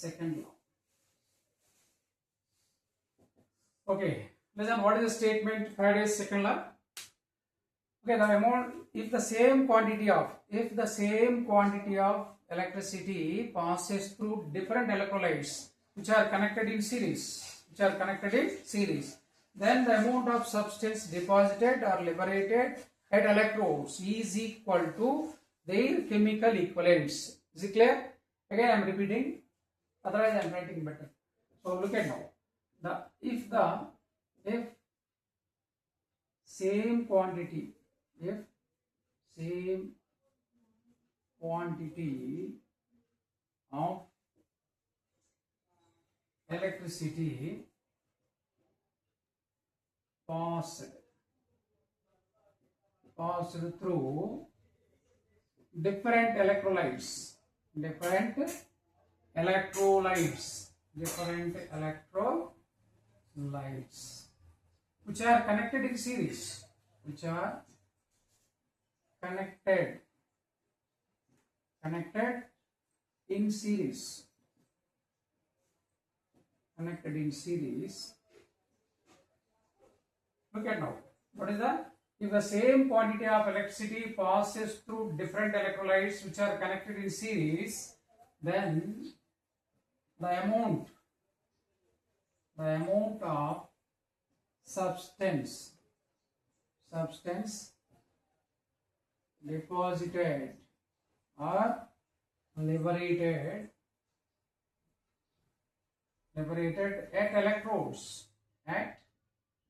second law. Okay, listen, what is the statement? Faraday's second law. Okay, the amount, if the same quantity of electricity passes through different electrolytes which are connected in series, then the amount of substance deposited or liberated at electrodes is equal to their chemical equivalents. Is it clear? Again I am repeating, otherwise I am writing better. So look at now. If same quantity of electricity passed through different electrolytes which are connected in series, connected in series. Look at now. What is that? If the same quantity of electricity passes through different electrolytes which are connected in series, then the amount of substance deposited or liberated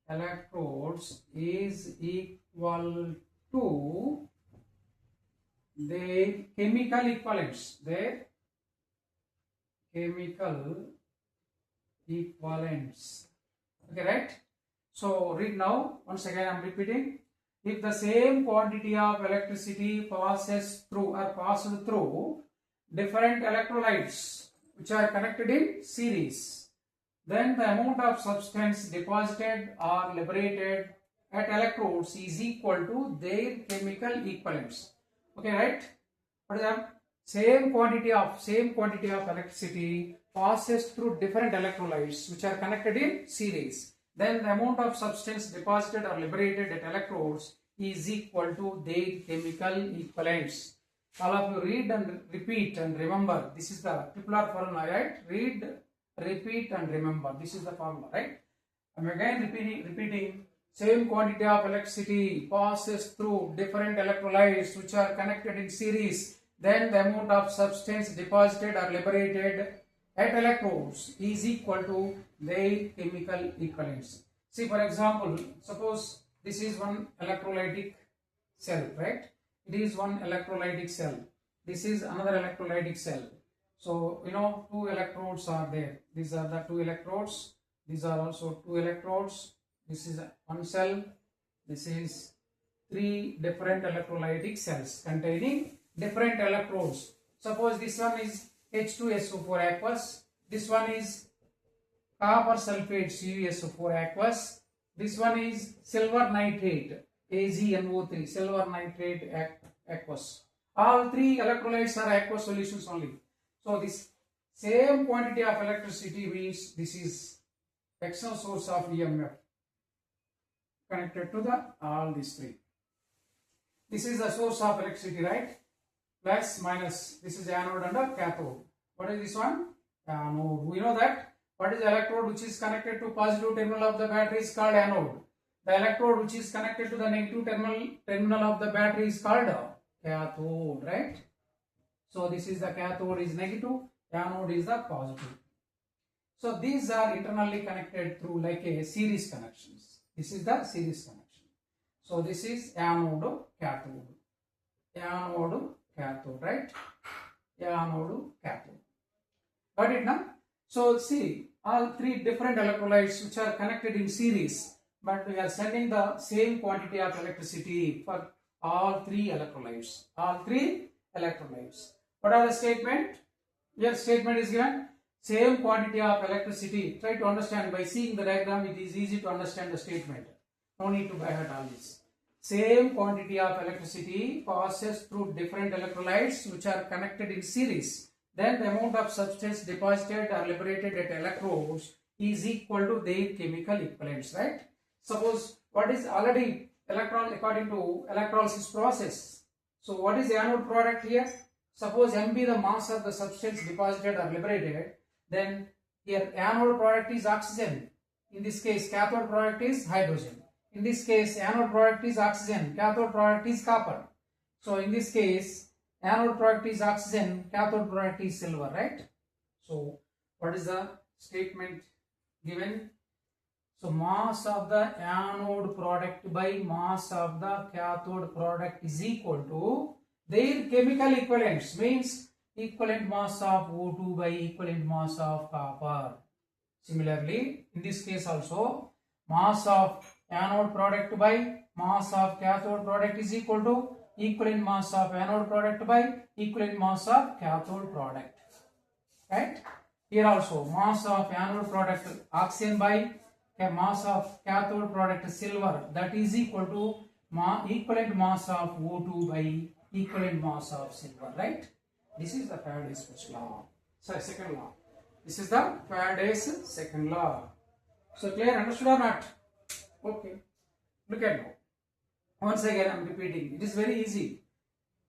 at electrodes is equal to their chemical equivalents. Okay, right? So read now. Once again I am repeating. If the same quantity of electricity passes through different electrolytes which are connected in series, then the amount of substance deposited or liberated at electrodes is equal to their chemical equivalents. Okay, right? What is that? Same quantity of electricity passes through different electrolytes which are connected in series. Then the amount of substance deposited or liberated at electrodes is equal to their chemical equivalents. All of you read and repeat and remember. This is the triple R formula, right? Read, repeat and remember. This is the formula, right? I am again repeating. Same quantity of electricity passes through different electrolytes which are connected in series. Then the amount of substance deposited or liberated at electrodes is equal to their chemical equivalents. See, for example, suppose this is one electrolytic cell, right? It is one electrolytic cell. This is another electrolytic cell. So, two electrodes are there. These are the two electrodes. These are also two electrodes. This is one cell. This is three different electrolytic cells containing different electrodes. Suppose this one is H2SO4 aqueous. This one is copper sulfate CuSO4 aqueous. This one is silver nitrate AgNO3, silver nitrate aqueous. All three electrolytes are aqueous solutions only. So this same quantity of electricity means this is external source of EMF connected to all these three. This is the source of electricity, right? Plus, minus. This is anode and cathode. What is this one? Anode. We know that. What is the electrode which is connected to positive terminal of the battery is called anode. The electrode which is connected to the negative terminal of the battery is called cathode, right? So this is the cathode is negative, anode is the positive. So these are internally connected through like a series connections. This is the series connection. So this is anode, cathode. Anode, cathode, right? Anode, cathode. Got it now? So see, all three different electrolytes which are connected in series, but we are sending the same quantity of electricity for all three electrolytes. All three electrolytes. What are the statement? Your statement is given. Same quantity of electricity. Try to understand by seeing the diagram. It is easy to understand the statement. No need to by heart all this. Same quantity of electricity passes through different electrolytes which are connected in series. then the amount of substance deposited or liberated at electrodes is equal to their chemical equivalents, right? Suppose what is already electron according to electrolysis process. So what is the anode product here? Suppose M be the mass of the substance deposited or liberated, then here anode product is oxygen. In this case, cathode product is hydrogen. In this case, anode product is oxygen, cathode product is copper. So in this case, anode product is oxygen, cathode product is silver, right? So what is the statement given? So mass of the anode product by mass of the cathode product is equal to their chemical equivalents, means equivalent mass of O2 by equivalent mass of copper. Similarly, in this case also, mass of anode product by mass of cathode product is equal to equivalent mass of anode product by equivalent mass of cathode product, right? Here also, mass of anode product oxygen by mass of cathode product silver, that is equal to equivalent mass of O2 by equivalent mass of silver, right? This is the Faraday's first law. Sorry, second law. This is the Faraday's second law. So clear, understood or not? Okay. Look at now. Once again I am repeating. It is very easy.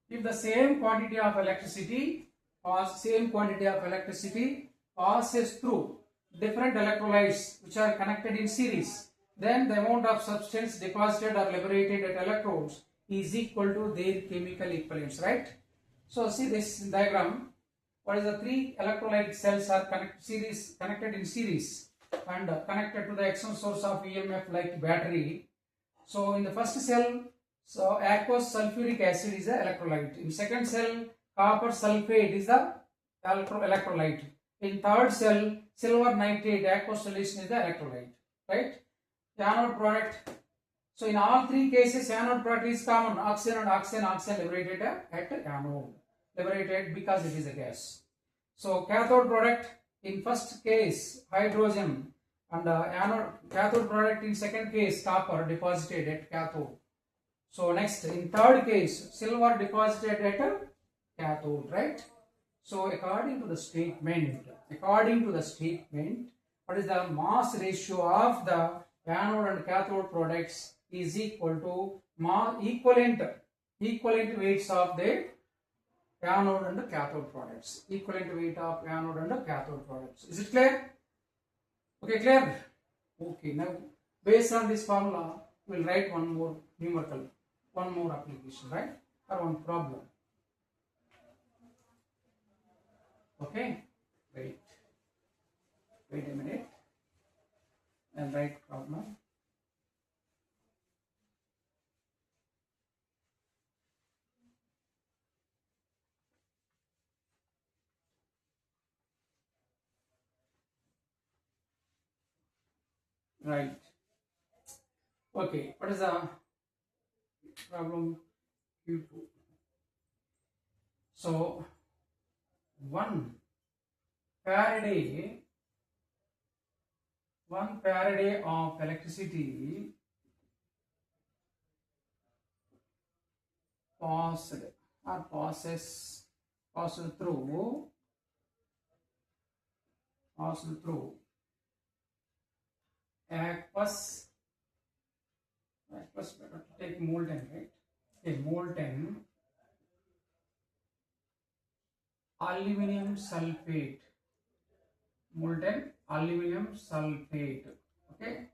If the same quantity of electricity passes through different electrolytes which are connected in series, then the amount of substance deposited or liberated at electrodes is equal to their chemical equivalents, right? So see this diagram. What is the three electrolyte cells are connected in series and connected to the external source of EMF like battery. So in the first cell, so aqueous sulfuric acid is the electrolyte. In second cell, copper sulfate is the electrolyte. In third cell, silver nitrate aqueous solution is the electrolyte, right? The anode product. So in all three cases, anode product is common. Oxygen and oxygen liberated at anode. Liberated because it is a gas. So cathode product in first case hydrogen and cathode product in second case copper deposited at cathode. So next in third case silver deposited at cathode, right? So according to the statement, what is the mass ratio of the anode and cathode products is equal to equivalent weights of the anode and cathode products. Equivalent weight of anode and cathode products. Is it clear? Okay, clear? Okay, now based on this formula, we will write one more numerical, one more application, right? Or one problem. Okay, wait a minute and write problem. Right. Okay, what is the problem Q2? So 1 Faraday of electricity passes through aqueous, better to take molten, right? A molten aluminum sulfate, okay,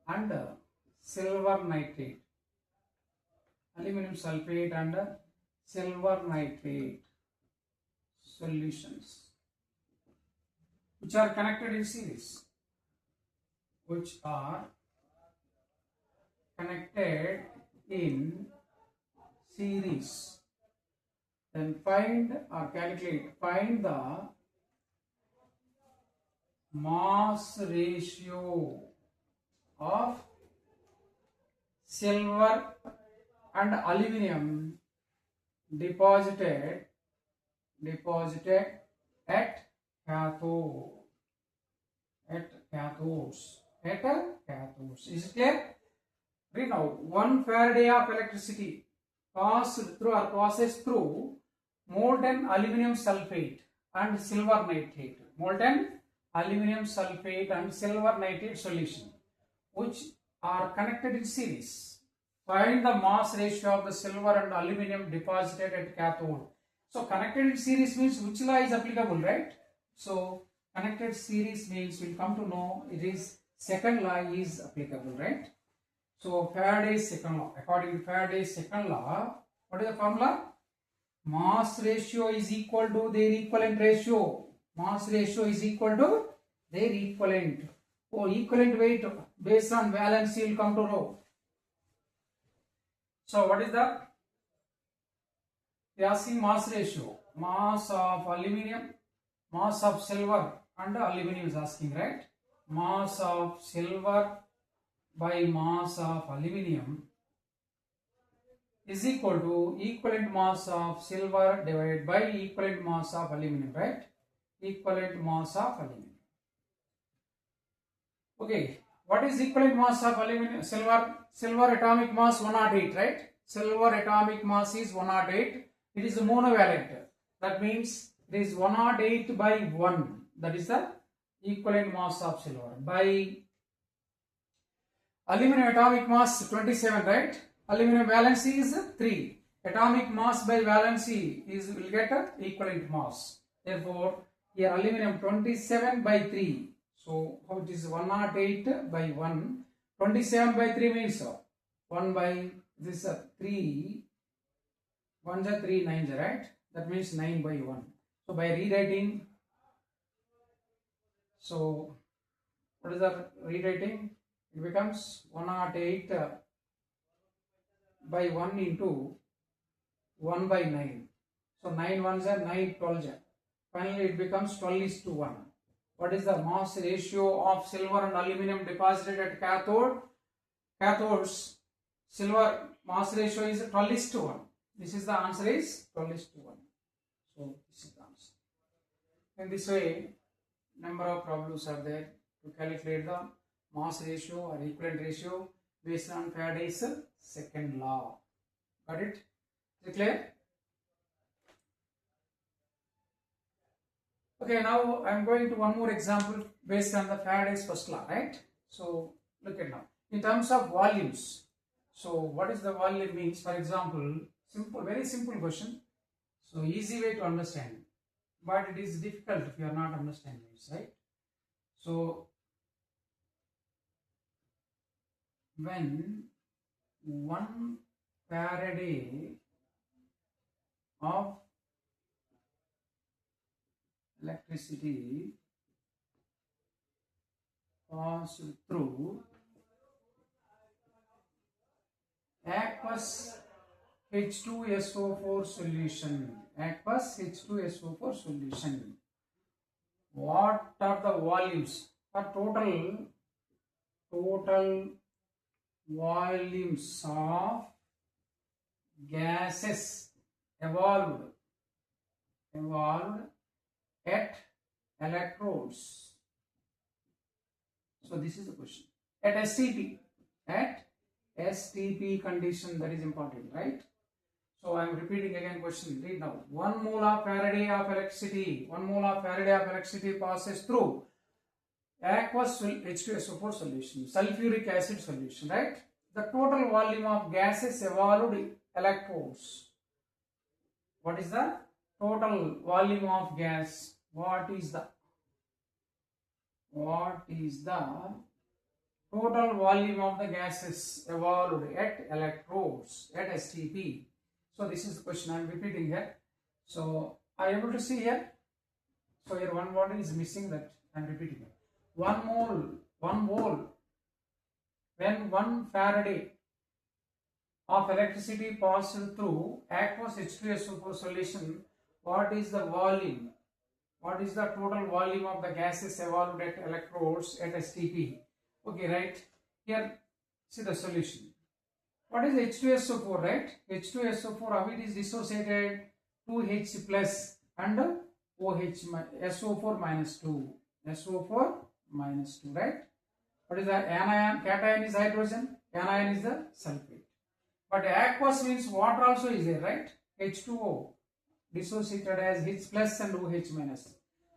and silver nitrate, aluminum sulfate and silver nitrate solutions which are connected in series, then find the mass ratio of silver and aluminum deposited at cathodes. Is it clear? Read now. 1 Faraday of electricity passes through molten aluminum sulfate. and silver nitrate, molten aluminum sulfate and silver nitrate solution, which are connected in series. Find the mass ratio of the silver and aluminum deposited at cathode. So connected in series means which law is applicable, right? So connected series means we'll come to know it is second law is applicable, right? So Faraday's second law. According to Faraday's second law, what is the formula? Mass ratio is equal to their equivalent ratio. Mass ratio is equal to their equivalent. Oh, equivalent weight based on valency will come to rho. So what is the? We are asking mass ratio. Mass of aluminum, mass of silver and aluminum is asking, right? Mass of silver by mass of aluminum is equal to equivalent mass of silver divided by equivalent mass of aluminum, right? Equivalent mass of aluminum. Okay, what is equivalent mass of aluminum? Silver atomic mass 108, right? Silver atomic mass is 108. It is monovalent. That means it is 108 by 1. That is the equivalent mass of silver. By aluminum atomic mass 27, right? Aluminum valency is 3. Atomic mass by valency is will get a equivalent mass. Therefore, here aluminum 27 by 3. So how it is 108 by 1. 27 by 3 means 1 by this 3. 1 is 3, 9 is right. That means 9 by 1. So by rewriting, so what is the rewriting? It becomes 108 by 1 into 1 by 9. So 9 ones are 9 12. Finally it becomes 12:1. What is the mass ratio of silver and aluminum deposited at cathode? Cathodes, silver mass ratio is 12:1. This is the answer is 12:1. So this is the answer. In this way, number of problems are there to calculate the mass ratio or equivalent ratio based on Faraday's second law. Got it? Is it clear? Okay, now I am going to one more example based on the Faraday's first law, right? So look at now. In terms of volumes, so what is the volume means? For example, simple, very simple question. So easy way to understand, but it is difficult if you are not understanding this, right? So when 1 Faraday of electricity pass through aqueous H2SO4 solution, aqueous H2SO4 solution, what are the volumes or total volumes of gases evolved at electrodes? So this is the question. At STP condition, that is important, right? So I am repeating again question. Read now. 1 mole of Faraday of electricity. 1 mole of Faraday of electricity passes through aqueous H2SO4 solution, sulfuric acid solution, right? The total volume of gases evolved electrodes. What is the total volume of gas? What is the total volume of the gases evolved at electrodes at STP? So this is the question I am repeating here. So are you able to see here? So here one word is missing, that I am repeating it. 1 mole, when 1 Faraday of electricity passes through aqueous H2SO4 solution, what is the volume? What is the total volume of the gases evolved at electrodes at STP? Okay, right? Here, see the solution. What is H2SO4, right? H2SO4, how it is dissociated? 2H plus and OH, SO4 minus 2. SO4 minus 2, right? What is the anion? Cation is hydrogen, anion is the sulfate. But aqueous means water also is there, right? H2O. dissociated as H plus and OH minus.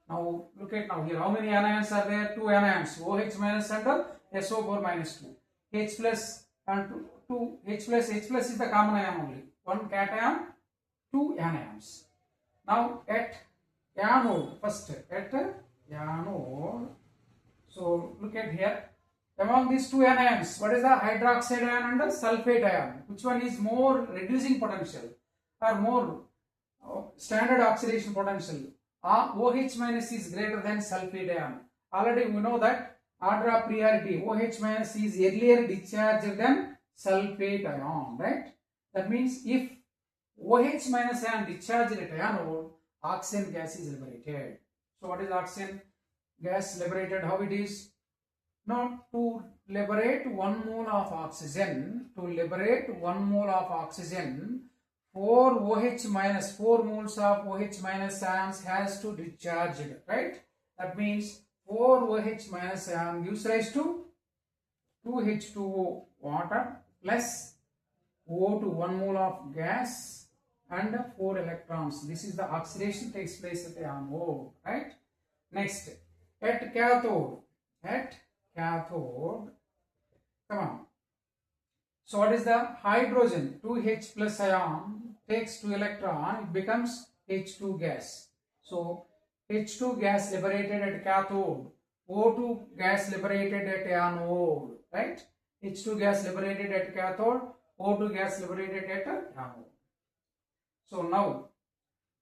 Now look at now here, how many anions are there? 2 anions, OH minus and SO4 minus 2. H plus and 2 H plus is the common ion only. 1 cation, 2 anions. Now at anode, first at anode. So look at here. Among these 2 anions, what is the hydroxide ion and the sulfate ion? Which one is more reducing potential or more standard oxidation potential? OH minus is greater than sulfate ion. Already we know that order of priority, OH minus is earlier discharged than sulfate ion, right? That means if OH minus ion discharged at anode, oxygen gas is liberated. So what is oxygen gas liberated? How it is? Now to liberate 1 mole of oxygen, 4 OH minus 4 moles of OH minus ions has to discharge it, right? That means 4 OH minus ion gives rise to 2H2O water plus O2 1 mole of gas and 4 electrons. This is the oxidation takes place at anode, right? Next, at cathode, come on. So what is the hydrogen? 2H plus ion takes 2 electron, it becomes H2 gas. So H2 gas liberated at cathode, O2 gas liberated at anode, right? H2 gas liberated at cathode, O2 gas liberated at anode. So now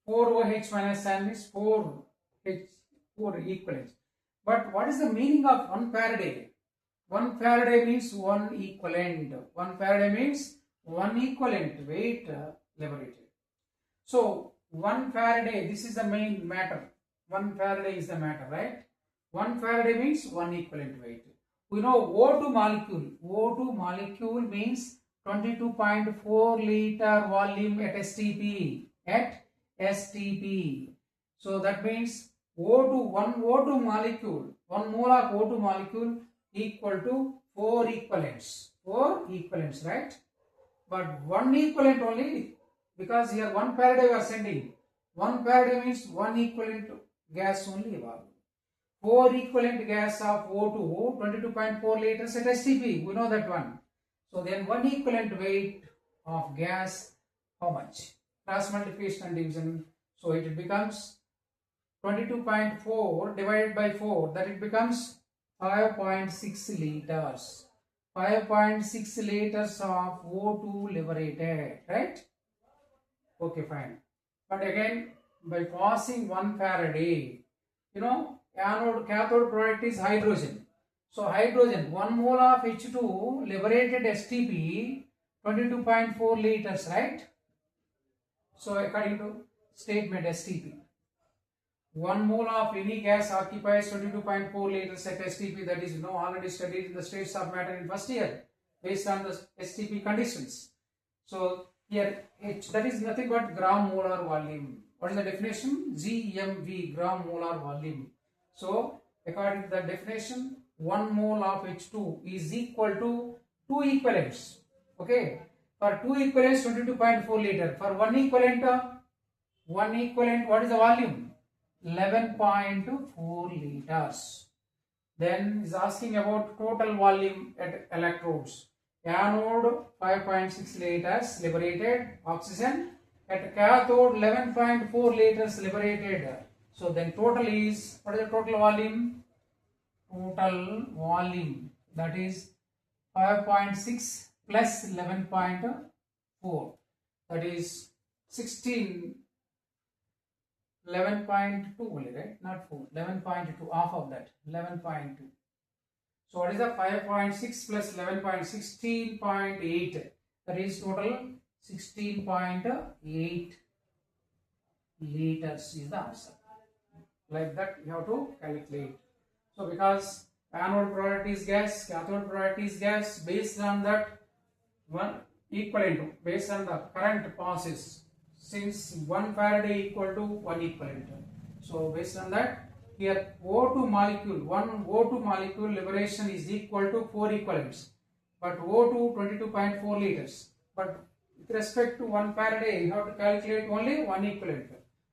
4 OH minus ion is 4 equivalent. But what is the meaning of 1 Faraday? 1 Faraday means 1 equivalent. 1 Faraday means 1 equivalent weight liberated. So 1 Faraday, this is the main matter. 1 Faraday is the matter, right? 1 Faraday means 1 equivalent weight. We know O2 molecule. O2 molecule means 22.4 liter volume at STP. So that means one O2 molecule, 1 mole of O2 molecule equal to 4 equivalents. 4 equivalents, right? But 1 equivalent only, because here 1 Faraday we are sending. 1 Faraday means 1 equivalent gas only. 4 equivalent gas of O2, 22.4 liters at STP. We know that one. So then 1 equivalent weight of gas, how much? Cross multiplication and division. So it becomes 22.4 divided by 4, that it becomes 5.6 liters. 5.6 liters of O2 liberated, right? Okay, fine. But again, by passing 1 Faraday, you know, anode cathode product is hydrogen. So hydrogen, 1 mole of H2 liberated STP, 22.4 liters, right? So according to statement STP, 1 mole of any gas occupies 22.4 liters at STP. That is, already studied in the states of matter in first year based on the STP conditions. So here H, that is nothing but gram molar volume. What is the definition? GMV, gram molar volume. So according to the definition, 1 mole of H2 is equal to 2 equivalents. Okay, for 2 equivalents 22.4 liter. For 1 equivalent, what is the volume? 11.4 liters. Then is asking about total volume at electrodes. Anode 5.6 liters liberated oxygen. At cathode 11.4 liters liberated. So then total is, what is the total volume? Total volume, that is 5.6 plus 11.4, that is 16, 11.2 only, right? Not 4, 11.2, half of that, 11.2. So what is the 5.6 plus 11.16.8? That is total 16.8 liters is the answer. Like that you have to calculate. So because anode product is gas, cathode product is gas, based on that one equivalent, based on the current passes, since 1 Faraday equal to 1 equivalent. So based on that, here O2 molecule, one O2 molecule liberation is equal to 4 equivalents, but O2 22.4 liters. But with respect to 1 Faraday, you have to calculate only 1 equivalent.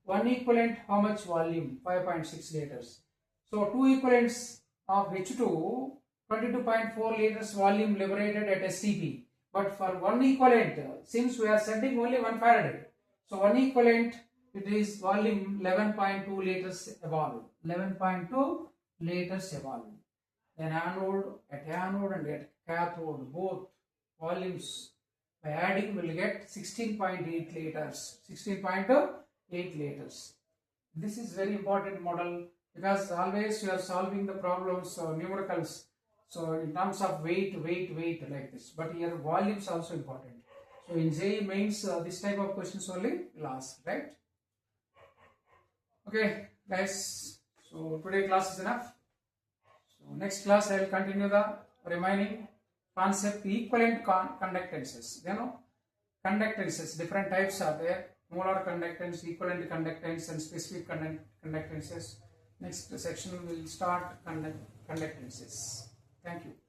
1 equivalent, how much volume? 5.6 liters. So 2 equivalents of H2, 22.4 liters volume liberated at STP. But for 1 equivalent, since we are sending only 1 Faraday, so 1 equivalent, it is volume 11.2 liters evolved. 11.2 liters evolved. Then at anode and at cathode, both volumes by adding will get 16.8 liters. 16.8 liters. This is very important model because always you are solving the problems numericals. So in terms of weight like this. But here volume is also important. So in JEE mains this type of questions only will ask, right? Okay guys. So today class is enough. So next class I will continue the remaining concept equivalent conductances. You know, conductances, different types are there. Molar conductance, equivalent conductance and specific conductances. Next section we will start conductances. Thank you.